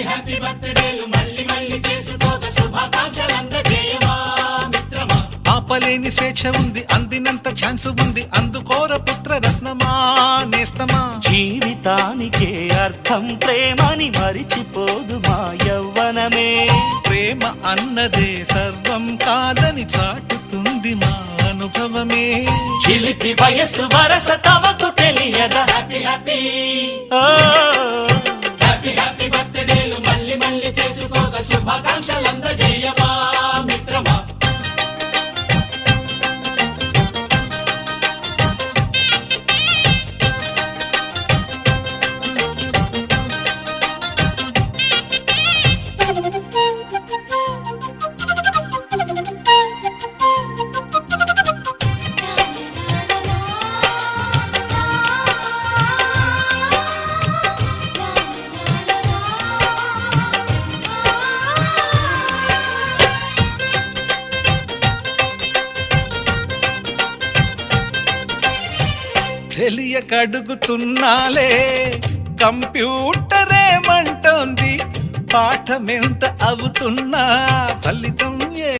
Happy happy బర్త్డేలు మళ్ళీ మళ్ళీ చేసుకోక శుభాకాంక్షలందజేయమా మిత్రమా. ఆపలేని స్వేచ్ఛ ఉంది, అందినంత ఛాన్స్ ఉంది, అందుకోర పుత్ర రత్నమా నేస్తమా. జీవితానికే అర్థం ప్రేమని మరిచిపోదు మా యవ్వనమే. ప్రేమ అన్నదే సర్వం కాదని చాటుతుంది మా అనుభవమే. చిలిపి వయస్సు వరస తమకు తెలియదా. హ్యాపీ హ్యాపీ ఓ హ్యాపీ హ్యాపీ బర్త్డేలు మళ్ళీ మళ్ళీ చేసుకోక శుభాకాంక్షలందజేయమా మిత్రమా. తెలియకడుగుతున్నాలే కంప్యూటర్ ఏమంటోంది, పాఠమెంత అవుతున్నా ఫలితం